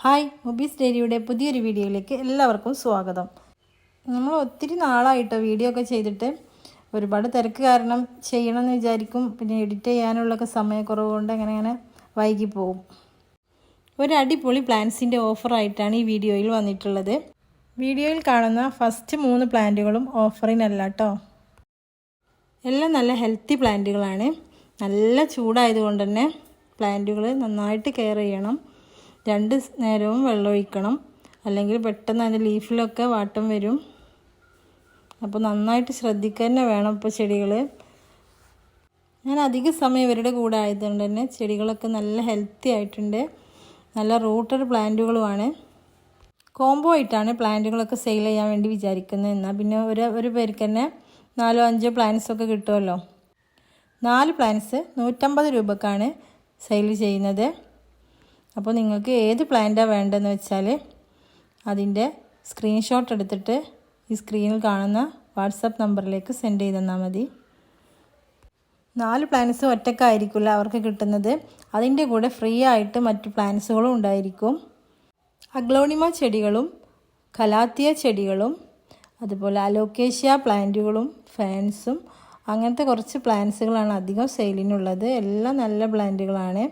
Hi, മുബീസ് ഡെയിലിയുടെ പുതിയൊരു വീഡിയോയിലേക്ക് എല്ലാവർക്കും സ്വാഗതം. നമ്മൾ ഒത്തിരി നാളായിട്ടോ വീഡിയോ ഒക്കെ ചെയ്തിട്ട്. ഒരുപാട് തിരക്ക് കാരണം ചെയ്യണമെന്ന് വിചാരിക്കും, പിന്നെ എഡിറ്റ് ചെയ്യാനുള്ളൊക്കെ സമയക്കുറവ് കൊണ്ട് അങ്ങനെ വൈകി പോകും. ഒരു അടിപൊളി പ്ലാന്റ്സിൻ്റെ ഓഫറായിട്ടാണ് ഈ വീഡിയോയിൽ വന്നിട്ടുള്ളത്. വീഡിയോയിൽ കാണുന്ന ഫസ്റ്റ് 3 പ്ലാന്റുകളും ഓഫറിനല്ല കേട്ടോ. എല്ലാം നല്ല ഹെൽത്തി പ്ലാന്റുകളാണ്. നല്ല ചൂടായതുകൊണ്ട് തന്നെ പ്ലാന്റുകൾ നന്നായിട്ട് കെയർ ചെയ്യണം. 2 നേരവും വെള്ളമൊഴിക്കണം, അല്ലെങ്കിൽ പെട്ടെന്ന് അതിൻ്റെ ലീഫിലൊക്കെ വാട്ടം വരും. അപ്പോൾ നന്നായിട്ട് ശ്രദ്ധിക്കുക തന്നെ വേണം. ഇപ്പോൾ ചെടികൾ ഞാൻ അധിക സമയം ഇവരുടെ കൂടെ ആയതുകൊണ്ട് തന്നെ ചെടികളൊക്കെ നല്ല ഹെൽത്തി ആയിട്ടുണ്ട്. നല്ല റൂട്ടഡ് പ്ലാന്റുകളുമാണ്. കോംബോ ആയിട്ടാണ് പ്ലാന്റുകളൊക്കെ സെയിൽ ചെയ്യാൻ വേണ്ടി വിചാരിക്കുന്നത്. എന്നാൽ പിന്നെ ഒരു പേർക്ക് തന്നെ 4-5 പ്ലാന്റ്സൊക്കെ കിട്ടുമല്ലോ. 4 പ്ലാന്റ്സ് 150 രൂപക്കാണ് സെയിൽ ചെയ്യുന്നത്. അപ്പോൾ നിങ്ങൾക്ക് ഏത് പ്ലാന്റാണ് വേണ്ടതെന്ന് വെച്ചാൽ അതിൻ്റെ സ്ക്രീൻഷോട്ട് എടുത്തിട്ട് ഈ സ്ക്രീനിൽ കാണുന്ന വാട്സപ്പ് നമ്പറിലേക്ക് സെൻഡ് ചെയ്ത് തന്നാൽ മതി. 4 പ്ലാന്റ്സ് ഒറ്റക്കായിരിക്കില്ല അവർക്ക് കിട്ടുന്നത്. അതിൻ്റെ കൂടെ ഫ്രീ ആയിട്ട് മറ്റു പ്ലാന്റ്സുകളും ഉണ്ടായിരിക്കും. അഗ്ലോണിമ ചെടികളും കലാത്തിയ ചെടികളും അതുപോലെ അലോക്കേഷ്യ പ്ലാന്റുകളും ഫാൻസും അങ്ങനത്തെ കുറച്ച് പ്ലാന്റ്സുകളാണ് അധികം സെയിലിനുള്ളത്. എല്ലാം നല്ല പ്ലാന്റുകളാണ്.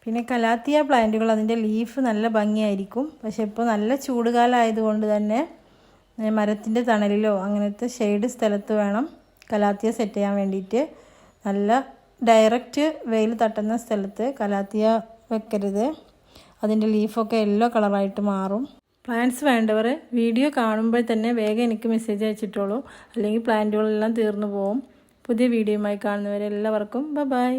പിന്നെ കലാത്തിയ പ്ലാന്റുകൾ അതിൻ്റെ ലീഫ് നല്ല ഭംഗിയായിരിക്കും. പക്ഷെ ഇപ്പോൾ നല്ല ചൂടുകാലം ആയതുകൊണ്ട് തന്നെ മരത്തിൻ്റെ തണലിലോ അങ്ങനത്തെ ഷെയ്ഡ് സ്ഥലത്ത് വേണം കലാത്തിയ സെറ്റ് ചെയ്യാൻ വേണ്ടിയിട്ട്. നല്ല ഡയറക്റ്റ് വെയിൽ തട്ടുന്ന സ്ഥലത്ത് കലാത്തിയ വെക്കരുത്. അതിൻ്റെ ലീഫൊക്കെ യെല്ലോ കളറായിട്ട് മാറും. പ്ലാന്റ്സ് വേണ്ടവർ വീഡിയോ കാണുമ്പോൾ തന്നെ വേഗം എനിക്ക് മെസ്സേജ് അയച്ചിട്ടുള്ളൂ, അല്ലെങ്കിൽ പ്ലാന്റുകളെല്ലാം തീർന്നു പോകും. പുതിയ വീഡിയോയുമായി കാണുന്നവരെ എല്ലാവർക്കും ബൈ.